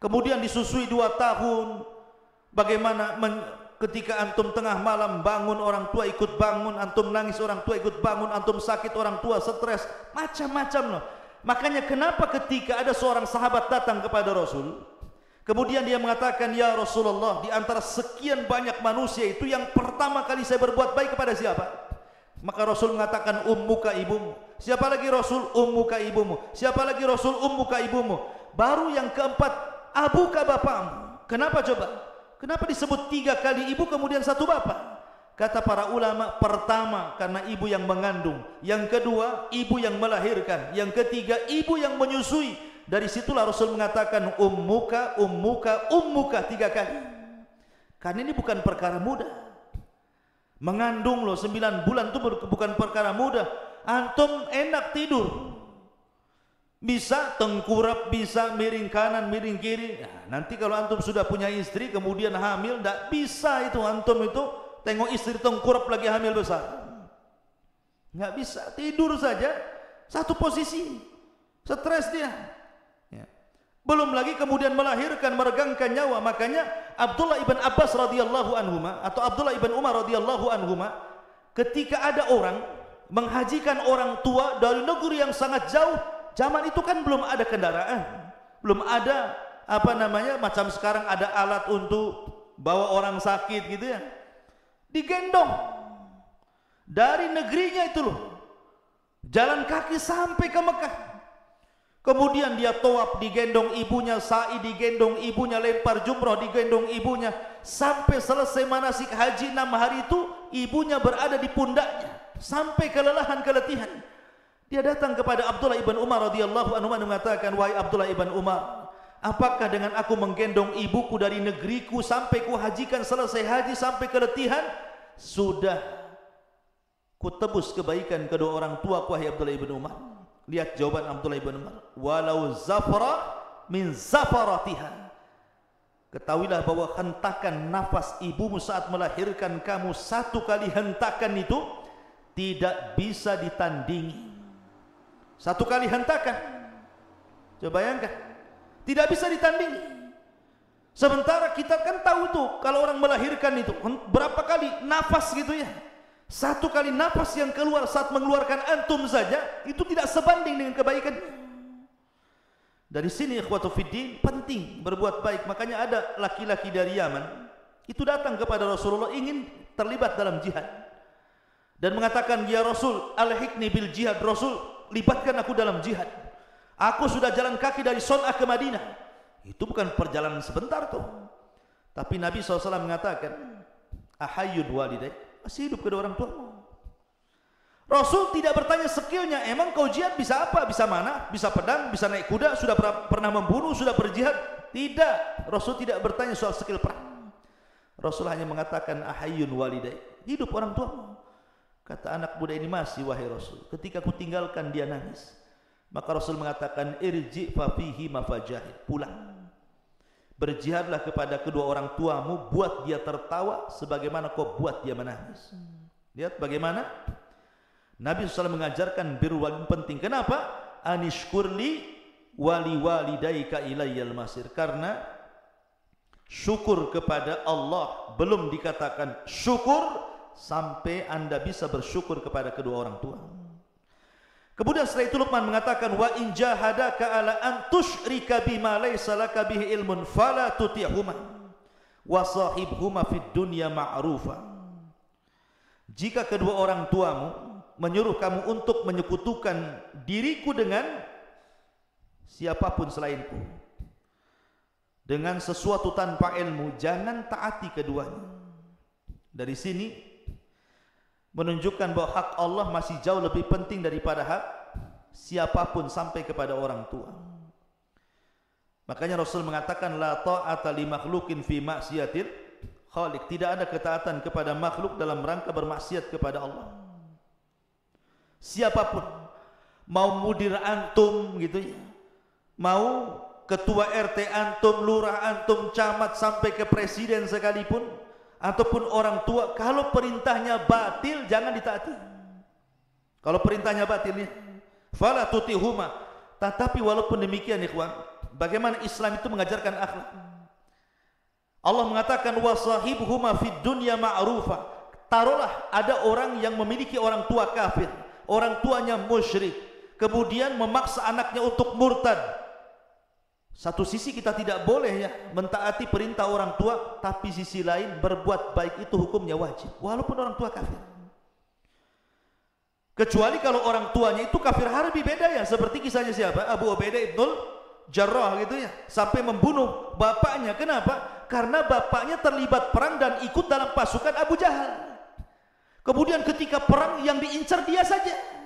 Kemudian disusui 2 tahun, bagaimana ketika antum tengah malam bangun, orang tua ikut bangun, antum nangis, orang tua ikut bangun, antum sakit, orang tua stres, macam-macam loh. Makanya kenapa ketika ada seorang sahabat datang kepada Rasul, kemudian dia mengatakan, ya Rasulullah, di antara sekian banyak manusia itu yang pertama kali saya berbuat baik kepada siapa? Maka Rasul mengatakan, ummuka ibumu. Siapa lagi Rasul? Ummuka ibumu. Siapa lagi Rasul? Ummuka ibumu. Baru yang keempat, abuka bapakmu. Kenapa coba? Kenapa disebut 3 kali ibu kemudian 1 bapak? Kata para ulama, pertama karena ibu yang mengandung, yang kedua ibu yang melahirkan, yang ketiga ibu yang menyusui. Dari situlah Rasul mengatakan ummuka, ummuka, ummuka 3 kali. Karena ini bukan perkara mudah. Mengandung loh 9 bulan itu bukan perkara mudah. Antum enak tidur, bisa tengkurap, bisa miring kanan, miring kiri. Nah, nanti kalau antum sudah punya istri kemudian hamil, tidak bisa itu antum itu tengok istri tengkurap lagi hamil besar. Nggak bisa, tidur saja satu posisi, stres dia. Ya. Belum lagi kemudian melahirkan, meregangkan nyawa. Makanya Abdullah ibn Abbas radhiyallahu anhuma atau Abdullah ibn Umar radhiyallahu anhuma, ketika ada orang menghajikan orang tua dari negeri yang sangat jauh, zaman itu kan belum ada kendaraan, belum ada apa namanya macam sekarang ada alat untuk bawa orang sakit gitu ya. Digendong dari negerinya itu loh, jalan kaki sampai ke Mekah. Kemudian dia tawaf digendong ibunya, sa'i digendong ibunya, lempar jumrah digendong ibunya, sampai selesai manasik haji 6 hari itu ibunya berada di pundaknya. sampai kelelahan, keletihan. Dia datang kepada Abdullah ibn Umar radhiyallahu anhu mengatakan, wahai Abdullah ibn Umar, apakah dengan aku menggendong ibuku dari negeriku sampai ku hajikan, selesai haji sampai keletihan, sudah ku tebus kebaikan kedua orang tua ku, wahai Abdullah ibn Umar? Lihat jawaban Abdullah ibn Umar, walau zafara min zafaratiha. Ketahuilah bahwa hentakan nafas ibumu saat melahirkan kamu, satu kali hentakan itu tidak bisa ditandingi. Satu kali hentakan, coba bayangkan, tidak bisa ditandingi. Sementara kita kan tahu tuh, kalau orang melahirkan itu berapa kali nafas gitu ya. Satu kali nafas yang keluar saat mengeluarkan antum saja itu tidak sebanding dengan kebaikan. Dari sini ikhwatu fiddin, penting berbuat baik. Makanya ada laki-laki dari Yaman itu datang kepada Rasulullah ingin terlibat dalam jihad dan mengatakan, ya Rasul, alhiqni bil jihad. Rasul, libatkan aku dalam jihad. Aku sudah jalan kaki dari Son'ah ke Madinah. Itu bukan perjalanan sebentar tuh. Tapi Nabi SAW mengatakan, ahayyun walidaik, masih hidup kedua orang tuamu. Rasul tidak bertanya skillnya, emang kau jihad bisa apa? Bisa mana? Bisa pedang? Bisa naik kuda? Sudah pernah membunuh? Sudah berjihad? Tidak. Rasul tidak bertanya soal skill perang. Rasul hanya mengatakan, ahayyun walidaik, hidup orang tuamu. Kata anak muda ini, masih wahai Rasul. Ketika ku tinggalkan dia nangis. Maka Rasul mengatakan, irji fa fihi mafajahid, pulang. Berjihadlah kepada kedua orang tuamu, buat dia tertawa sebagaimana kau buat dia menangis. Lihat bagaimana Nabi SAW mengajarkan birrul walidain penting. Kenapa? Anishkurli wali walidaika ilayyal masir. Karena syukur kepada Allah belum dikatakan syukur sampai anda bisa bersyukur kepada kedua orang tua. Kemudian setelah itu Luqman mengatakan, wa in jahadaka ala an tusyrika bima laysa laka bihi ilmun fala tuti'huma wa sahibhuma fid dunya ma'rufa. Jika kedua orang tuamu menyuruh kamu untuk menyekutukan diriku dengan siapapun selainku, dengan sesuatu tanpa ilmu, jangan taati keduanya. Dari sini menunjukkan bahwa hak Allah masih jauh lebih penting daripada hak siapapun sampai kepada orang tua. Makanya Rasul mengatakan, la ta'ata li makhlukin fi maksiatil khaliq. Tidak ada ketaatan kepada makhluk dalam rangka bermaksiat kepada Allah. Siapapun, mau mudir antum gitu ya, mau ketua RT antum, lurah antum, camat sampai ke presiden sekalipun, ataupun orang tua, kalau perintahnya batil jangan ditaati. Kalau perintahnya batil ya, fala tutihuma. Tetapi walaupun demikian ikhwan, bagaimana Islam itu mengajarkan akhlak. Allah mengatakan, wasahibhuma fid dunya ma'rufa. Taruhlah ada orang yang memiliki orang tua kafir, orang tuanya musyrik, kemudian memaksa anaknya untuk murtad. Satu sisi kita tidak boleh ya mentaati perintah orang tua, tapi sisi lain berbuat baik itu hukumnya wajib walaupun orang tua kafir. Kecuali kalau orang tuanya itu kafir harbi, beda ya. Seperti kisahnya siapa? Abu Ubaidah ibnul Jarrah gitu ya, sampai membunuh bapaknya. Kenapa? Karena bapaknya terlibat perang dan ikut dalam pasukan Abu Jahal. Kemudian ketika perang yang diincar dia saja.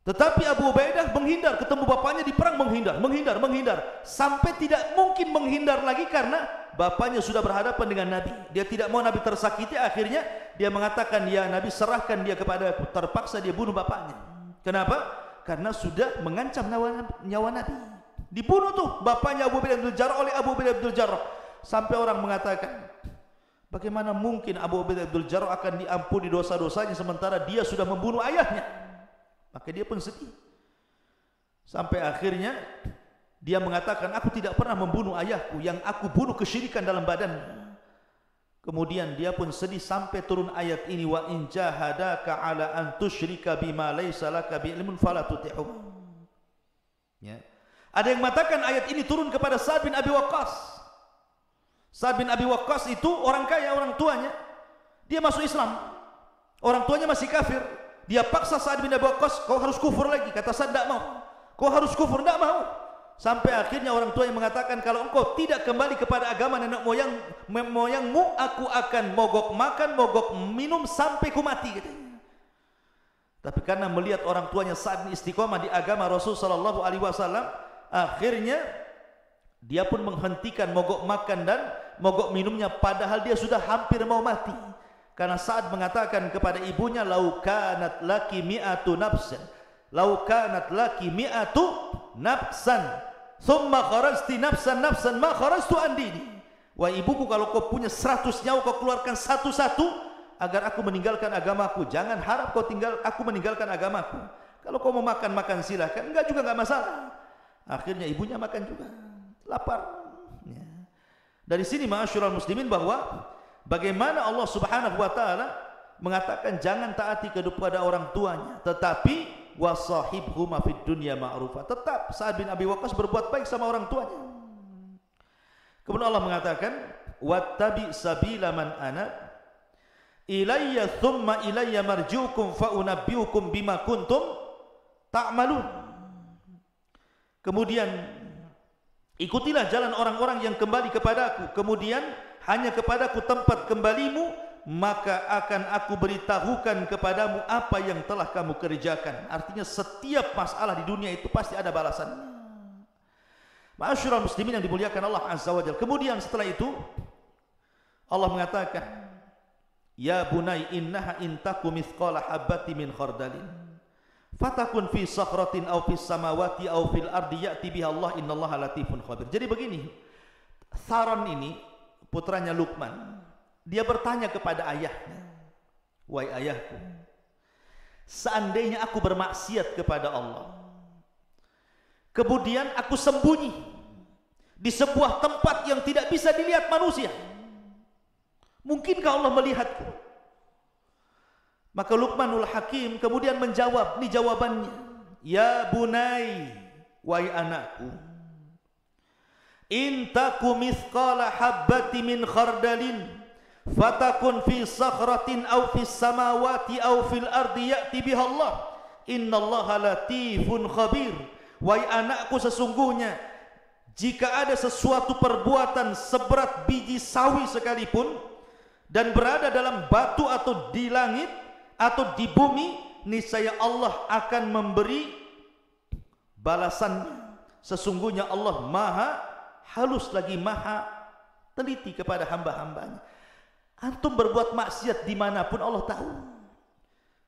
Tetapi Abu Ubaidah menghindar, ketemu bapaknya di perang, menghindar, sampai tidak mungkin menghindar lagi karena bapaknya sudah berhadapan dengan Nabi. Dia tidak mau Nabi tersakiti, akhirnya dia mengatakan, ya Nabi, serahkan dia kepada aku. Terpaksa dia bunuh bapaknya. Kenapa? Karena sudah mengancam nyawa Nabi. Dibunuh tuh bapaknya Abu Ubaidah bin Jarrah oleh Abu Ubaidah bin Jarrah. Sampai orang mengatakan, bagaimana mungkin Abu Ubaidah bin Jarrah akan diampuni dosa-dosanya sementara dia sudah membunuh ayahnya? Maka dia pun sedih. Sampai akhirnya dia mengatakan, aku tidak pernah membunuh ayahku, yang aku bunuh kesyirikan dalam badannya. Kemudian dia pun sedih sampai turun ayat ini, wa in jahadaka ala an tusyrika bima laysa laka bi ilmun fala tuti'hum. Ya. Ada yang mengatakan ayat ini turun kepada Sa'ad bin Abi Waqqas. Sa'ad bin Abi Waqqas itu orang kaya, orang tuanya dia masuk Islam, orang tuanya masih kafir. Dia paksa Sa'ad bin Abi Waqqas, kau harus kufur lagi. Kata Sa'ad, tidak mau. Kau harus kufur, tidak mau. Sampai akhirnya orang tua yang mengatakan, kalau engkau tidak kembali kepada agama nenek moyangmu, aku akan mogok makan, mogok minum sampai ku mati. Katanya. Tapi karena melihat orang tuanya Sa'ad bin istiqomah di agama Rasul sallallahu alaihi wasallam, akhirnya dia pun menghentikan mogok makan dan mogok minumnya padahal dia sudah hampir mau mati. Karena Sa'ad mengatakan kepada ibunya, "Lau kanat laki mi'atu nafsan, lau kanat laki mi'atu nafsan, thumma kharajti nafsan ma kharajtu an dini." Wah ibuku, kalau kau punya 100 nyawa, kau keluarkan satu-satu agar aku meninggalkan agamaku. Jangan harap kau aku meninggalkan agamaku. Kalau kau mau makan, makan silahkan. Enggak juga enggak masalah. Akhirnya ibunya makan juga. Lapar. Ya. Dari sini ma'asyiral muslimin bahwa bagaimana Allah Subhanahu wa taala mengatakan jangan taati kepada orang tuanya, tetapi wasahibhuma fid dunya ma'rufa. Tetap Sa'ad bin Abi Waqqas berbuat baik sama orang tuanya. Kemudian Allah mengatakan wattabi sabila man anab ilayya thumma ilayya marji'ukum fa unabbi'ukum bima kuntum ta'malun. Kemudian ikutilah jalan orang-orang yang kembali kepadaku, kemudian hanya kepadaku tempat kembalimu, maka akan aku beritahukan kepadamu apa yang telah kamu kerjakan. Artinya setiap masalah di dunia itu pasti ada balasannya. Ma'asyiral muslimin yang dimuliakan Allah Azza wa Jalla. Kemudian setelah itu Allah mengatakan, "Ya bunai innaha intaku mithqala habbati min khardalin fatakun fi sakhratin aw fis samawati aw fil ardi ya'ti biha Allah innallaha latifun khabir." Jadi begini, Tharan ini putranya Luqman, dia bertanya kepada ayahnya, "Wahai ayahku, seandainya aku bermaksiat kepada Allah, kemudian aku sembunyi di sebuah tempat yang tidak bisa dilihat manusia, mungkinkah Allah melihatku?" Maka Luqmanul Hakim kemudian menjawab, ini jawabannya, "Ya bunai, wahai anakku, in taku mithqala habbati min khardalin fatakun fi sakhratin aw fis samawati aw fil ardi ya'ti biha Allah innallaha latifun khabir." Wahai anakku, sesungguhnya jika ada sesuatu perbuatan seberat biji sawi sekalipun dan berada dalam batu atau di langit atau di bumi, niscaya Allah akan memberi balasannya. Sesungguhnya Allah maha halus lagi maha teliti kepada hamba-hambanya. Antum berbuat maksiat dimanapun Allah tahu.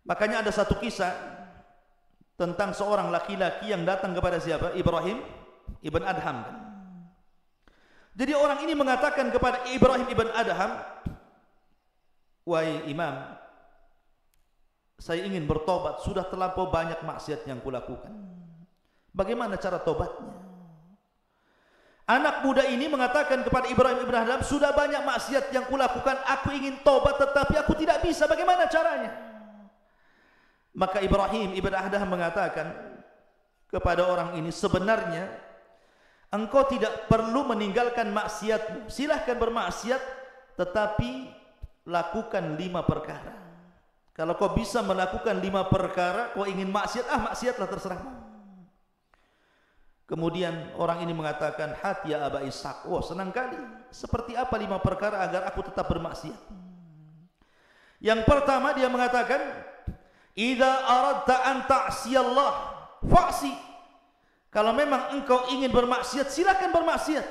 Makanya ada satu kisah tentang seorang laki-laki yang datang kepada siapa? Ibrahim ibn Adham. Jadi orang ini mengatakan kepada Ibrahim ibn Adham, "Wahai imam, saya ingin bertobat, sudah terlampau banyak maksiat yang kulakukan. Bagaimana cara tobatnya?" Anak muda ini mengatakan kepada Ibrahim ibn Adham, "Sudah banyak maksiat yang kulakukan, aku ingin tobat tetapi aku tidak bisa, bagaimana caranya?" Maka Ibrahim ibn Adham mengatakan kepada orang ini, "Sebenarnya engkau tidak perlu meninggalkan maksiatmu, silahkan bermaksiat, tetapi lakukan 5 perkara. Kalau kau bisa melakukan 5 perkara, kau ingin maksiat, maksiatlah, terserahmu." Kemudian orang ini mengatakan, "Hat ya Aba Ishaq." Oh, senang kali. Seperti apa 5 perkara agar aku tetap bermaksiat? Yang pertama dia mengatakan, "Idza aradta an ta'siyallah fa'si." Kalau memang engkau ingin bermaksiat, silakan bermaksiat,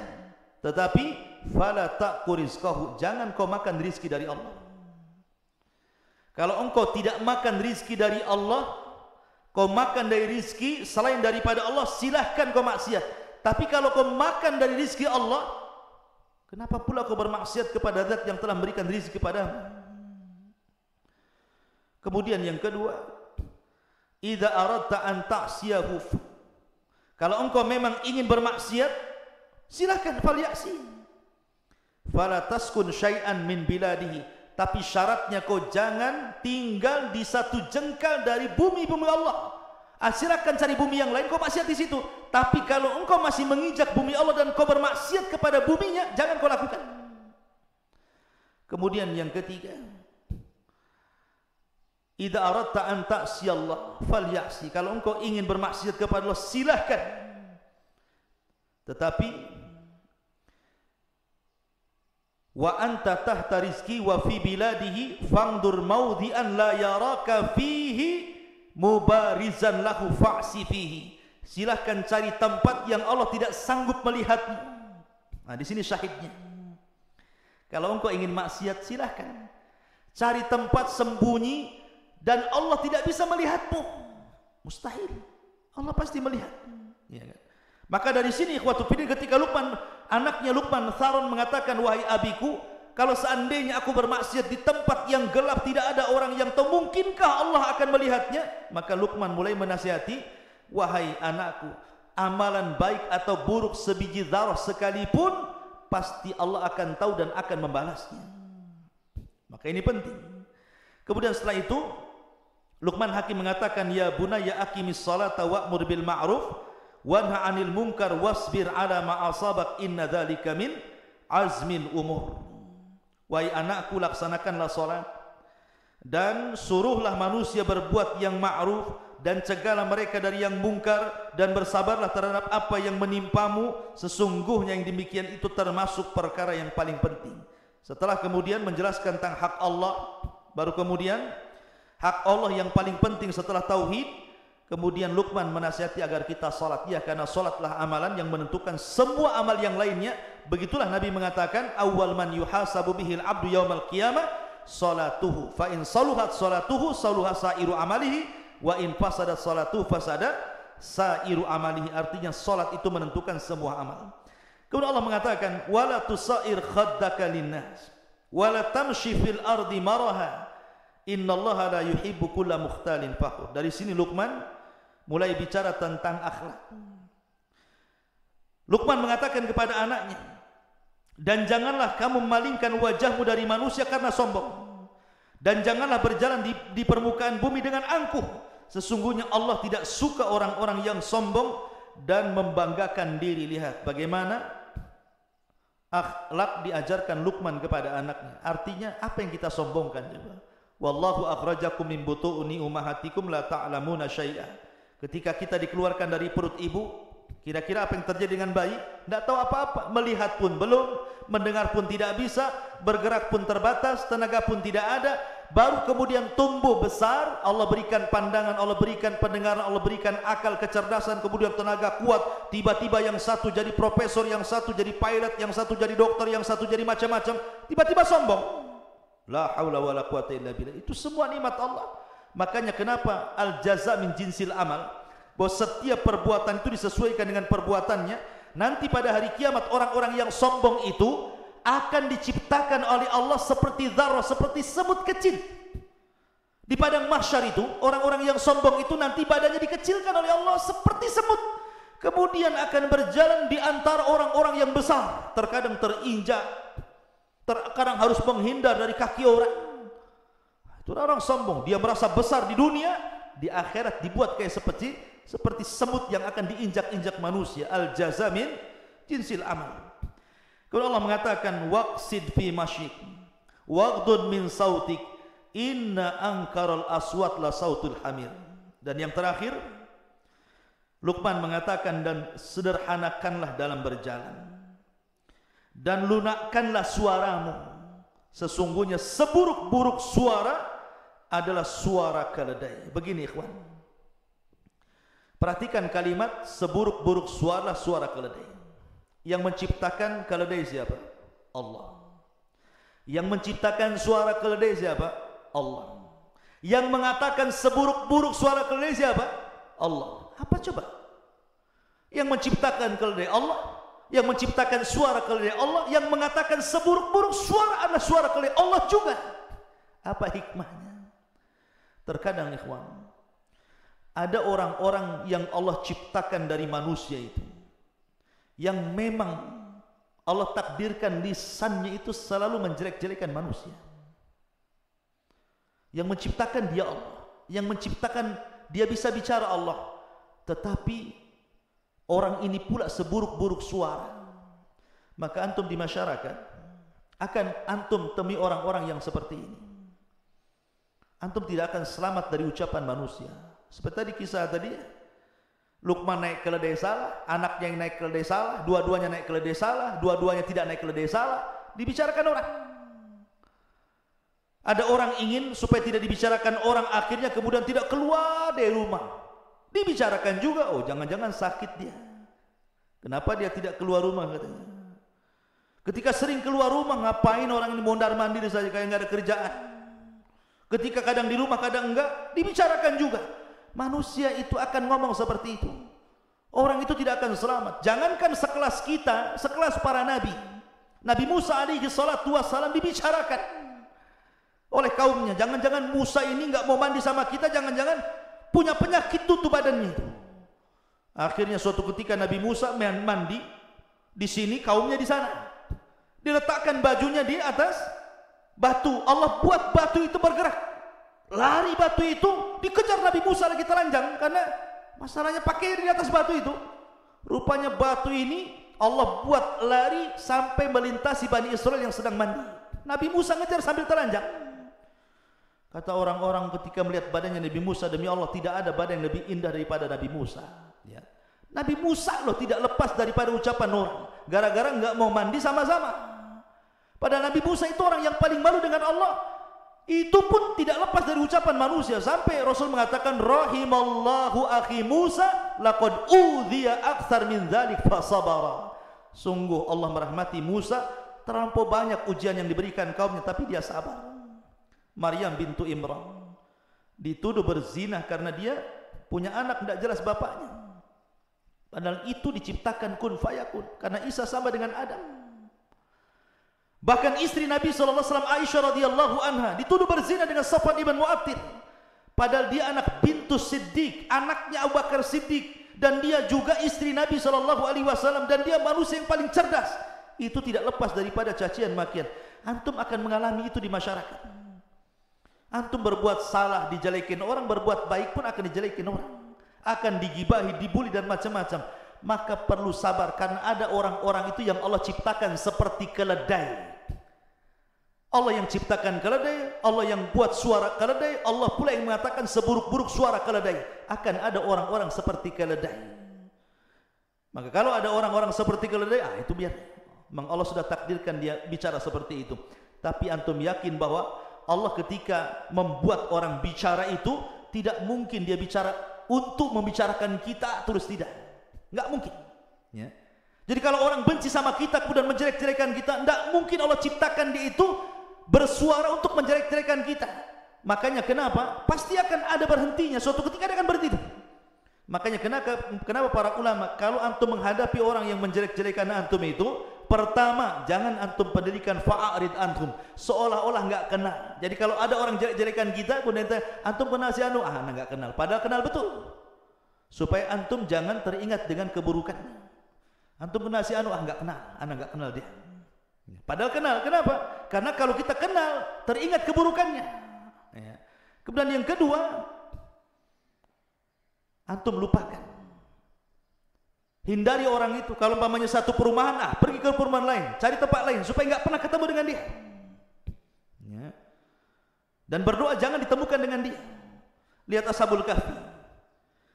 tetapi fala ta'ku rizqahu, jangan kau makan rizki dari Allah. Kalau engkau tidak makan rizki dari Allah, kau makan dari rizki selain daripada Allah, silahkan kau maksiat. Tapi kalau kau makan dari rizki Allah, kenapa pula kau bermaksiat kepada zat yang telah memberikan rizki kepadamu? Kemudian yang kedua, idza aradta an ta'siyahu, kalau engkau memang ingin bermaksiat, silakan, falyasi. Fala taskun syai'an min biladihi, tapi syaratnya kau jangan tinggal di satu jengkal dari bumi-bumi Allah. Silakan cari bumi yang lain, kau maksiat di situ. Tapi kalau engkau masih menginjak bumi Allah dan kau bermaksiat kepada buminya, jangan kau lakukan. Kemudian yang ketiga, idza aradta an ta'siyallah falyasi, kalau engkau ingin bermaksiat kepada Allah, silahkan, tetapi wa anta tahta rizki wa fi biladihi fangdur maudhi'an la yaraka fihi mubarizan lahu fa'si fihi. Silahkan cari tempat yang Allah tidak sanggup melihatmu. Nah, di sini syahidnya. Kalau engkau ingin maksiat, silahkan cari tempat sembunyi dan Allah tidak bisa melihatmu. Mustahil. Allah pasti melihat. Ya kan? Maka dari sini ikhwatul fillah, ketika anaknya Luqman Tharon mengatakan, wahai abiku, kalau seandainya aku bermaksiat di tempat yang gelap, tidak ada orang yang tahu, mungkinkah Allah akan melihatnya? Maka Luqman mulai menasihati, wahai anakku, amalan baik atau buruk sebiji dzarah sekalipun, pasti Allah akan tahu dan akan membalasnya. Maka ini penting. Kemudian setelah itu Luqman Hakim mengatakan, ya bunayya aqimis salata wa'mur bil ma'ruf wanha 'anil munkar wasbir 'ala ma asabak inna dzalika min azmil umur. Wahai anakku, laksanakanlah salat dan suruhlah manusia berbuat yang ma'ruf dan cegahlah mereka dari yang mungkar dan bersabarlah terhadap apa yang menimpamu, sesungguhnya yang demikian itu termasuk perkara yang paling penting. Setelah kemudian menjelaskan tentang hak Allah, baru kemudian hak Allah yang paling penting setelah tauhid, kemudian Luqman menasihati agar kita salat, ya, karena salatlah amalan yang menentukan semua amal yang lainnya. Begitulah Nabi mengatakan, awwal man yuhasabu bihil abdu yaumal qiyamah salatuhu, fa in saluhat salatuhu saluha sairu amalihi, wa in fasadat salatuhu fasada sairu amalihi. Artinya salat itu menentukan semua amal. Kemudian Allah mengatakan, wala tusair khaddaka linnas wala tamshi fil ardi maraha innallaha la yuhibbu kulla mukhtalin fakhur. Dari sini Luqman mulai bicara tentang akhlak. Luqman mengatakan kepada anaknya, dan janganlah kamu memalingkan wajahmu dari manusia karena sombong, dan janganlah berjalan di permukaan bumi dengan angkuh. Sesungguhnya Allah tidak suka orang-orang yang sombong dan membanggakan diri. Lihat bagaimana akhlak diajarkan Luqman kepada anaknya. Artinya apa yang kita sombongkan juga? Wallahu akhrajakum min butuni ummahatikum la ta'lamuna syai'a. Ketika kita dikeluarkan dari perut ibu, kira-kira apa yang terjadi dengan bayi? Tidak tahu apa-apa, melihat pun belum, mendengar pun tidak bisa, bergerak pun terbatas, tenaga pun tidak ada. Baru kemudian tumbuh besar, Allah berikan pandangan, Allah berikan pendengaran, Allah berikan akal, kecerdasan, kemudian tenaga kuat. Tiba-tiba yang satu jadi profesor, yang satu jadi pilot, yang satu jadi dokter, yang satu jadi macam-macam. Tiba-tiba sombong. La haula wala quwata illa billah. Itu semua nikmat Allah. Makanya kenapa al-jaza min jinsil amal, bahwa setiap perbuatan itu disesuaikan dengan perbuatannya. Nanti pada hari kiamat orang-orang yang sombong itu akan diciptakan oleh Allah seperti dzarrah, seperti semut kecil. Di padang mahsyar itu orang-orang yang sombong itu nanti badannya dikecilkan oleh Allah seperti semut. Kemudian akan berjalan di antara orang-orang yang besar, terkadang terinjak, terkadang harus menghindar dari kaki orang. Itu orang sombong, dia merasa besar di dunia, di akhirat dibuat kayak seperti semut yang akan diinjak-injak manusia. Al-jaza min jinsil amal. Kalau Allah mengatakan waqsid fi masyik waghdud min sautik inna ankaral aswat la sautul hamir. Dan yang terakhir Luqman mengatakan, dan sederhanakanlah dalam berjalan dan lunakkanlah suaramu, sesungguhnya seburuk-buruk suara adalah suara keledai. Begini ikhwan, perhatikan kalimat seburuk-buruk suara, suara keledai. Yang menciptakan keledai siapa? Allah. Yang menciptakan suara keledai siapa? Allah. Yang mengatakan seburuk-buruk suara keledai siapa? Allah. Apa coba? Yang menciptakan keledai Allah, yang menciptakan suara keledai Allah, yang mengatakan seburuk-buruk suara adalah suara keledai Allah juga. Apa hikmahnya? Terkadang ikhwan, ada orang-orang yang Allah ciptakan dari manusia itu, yang memang Allah takdirkan lisannya itu selalu menjelek-jelekan manusia. Yang menciptakan dia Allah, yang menciptakan dia bisa bicara Allah, tetapi orang ini pula seburuk-buruk suara. Maka antum di masyarakat akan antum temui orang-orang yang seperti ini. Antum tidak akan selamat dari ucapan manusia. Seperti tadi kisah tadi, Luqman naik keledai salah, anaknya yang naik keledai salah, dua-duanya naik keledai salah, dua-duanya tidak naik keledai salah, dibicarakan orang. Ada orang ingin supaya tidak dibicarakan orang, akhirnya kemudian tidak keluar dari rumah. Dibicarakan juga, oh jangan-jangan sakit dia. Kenapa dia tidak keluar rumah katanya. Ketika sering keluar rumah, ngapain orang ini mondar-mandir saja kayak nggak ada kerjaan. Ketika kadang di rumah, kadang enggak, dibicarakan juga. Manusia itu akan ngomong seperti itu. Orang itu tidak akan selamat. Jangankan sekelas kita, sekelas para nabi. Nabi Musa alaihi salatu wassalam dibicarakan oleh kaumnya. Jangan-jangan Musa ini enggak mau mandi sama kita, jangan-jangan punya penyakit tutup badannya itu. Akhirnya suatu ketika Nabi Musa mandi di sini, kaumnya di sana. Diletakkan bajunya di atas batu. Allah buat batu itu bergerak. Lari batu itu, dikejar Nabi Musa lagi telanjang karena masalahnya pakai di atas batu itu. Rupanya batu ini Allah buat lari sampai melintasi Bani Israel yang sedang mandi. Nabi Musa ngejar sambil telanjang. Kata orang-orang ketika melihat badannya Nabi Musa, demi Allah tidak ada badan yang lebih indah daripada Nabi Musa. Ya. Nabi Musa loh tidak lepas daripada ucapan orang. Gara-gara nggak mau mandi sama-sama. Padahal Nabi Musa itu orang yang paling malu dengan Allah. Itu pun tidak lepas dari ucapan manusia. Sampai Rasul mengatakan, rahimallahu akhi Musa laqad udhiya akthar min dzalik fasabara. Sungguh Allah merahmati Musa, terlampau banyak ujian yang diberikan kaumnya tapi dia sabar. Maryam bintu Imran dituduh berzina karena dia punya anak tidak jelas bapaknya. Padahal itu diciptakan kun fayakun, karena Isa sama dengan Adam. Bahkan istri Nabi SAW Aisyah radhiyallahu anha dituduh berzina dengan Safwan ibn Mu'attil. Padahal dia anak bintu Siddiq, anaknya Abu Bakar Siddiq, dan dia juga istri Nabi SAW, dan dia manusia yang paling cerdas. Itu tidak lepas daripada cacian makian. Antum akan mengalami itu di masyarakat. Antum berbuat salah dijelekin orang, berbuat baik pun akan dijelekin orang, akan digibahi, dibuli dan macam-macam. Maka perlu sabar, karena ada orang-orang itu yang Allah ciptakan seperti keledai. Allah yang ciptakan keledai, Allah yang buat suara keledai, Allah pula yang mengatakan seburuk-buruk suara keledai. Akan ada orang-orang seperti keledai. Maka kalau ada orang-orang seperti keledai, itu biar. Memang Allah sudah takdirkan dia bicara seperti itu. Tapi antum yakin bahwa Allah ketika membuat orang bicara itu, tidak mungkin dia bicara untuk membicarakan kita terus, tidak. Enggak mungkin. Ya. Jadi kalau orang benci sama kita kemudian menjelek-jelekan kita, enggak mungkin Allah ciptakan dia itu bersuara untuk menjelek-jelekan kita. Makanya kenapa? Pasti akan ada berhentinya. Suatu ketika dia akan berhenti. Makanya kenapa para ulama kalau antum menghadapi orang yang menjelek-jelekan antum itu, pertama jangan antum pedulikan, fa'arid antum, seolah-olah enggak kenal. Jadi kalau ada orang jelek-jelekan kita kemudian antum kenal si anu, enggak kenal, padahal kenal betul. Supaya antum jangan teringat dengan keburukannya. Antum kenal si anu, enggak kenal, enggak kenal dia. Padahal kenal. Kenapa? Karena kalau kita kenal, teringat keburukannya. Ya. Kemudian yang kedua, antum lupakan. Hindari orang itu. Kalau umpamanya satu perumahan, pergi ke perumahan lain, cari tempat lain supaya enggak pernah ketemu dengan dia. Ya. Dan berdoa jangan ditemukan dengan dia. Lihat Ashabul Kahfi.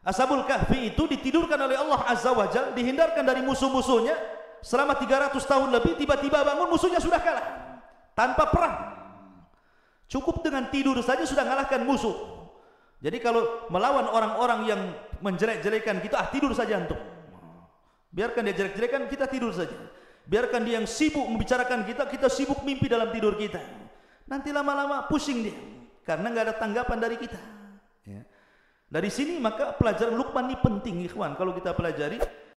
Ashabul Kahfi itu ditidurkan oleh Allah Azza wa Jalla, dihindarkan dari musuh-musuhnya. Selama 300 tahun lebih, tiba-tiba bangun musuhnya sudah kalah tanpa perang. Cukup dengan tidur saja sudah mengalahkan musuh. Jadi kalau melawan orang-orang yang menjelek-jelekan kita, tidur saja antum. Biarkan dia jelek-jelekan, kita tidur saja. Biarkan dia yang sibuk membicarakan kita, kita sibuk mimpi dalam tidur kita. Nanti lama-lama pusing dia, karena nggak ada tanggapan dari kita. Ya. Dari sini maka pelajaran Luqman ini penting, ikhwan. Kalau kita pelajari,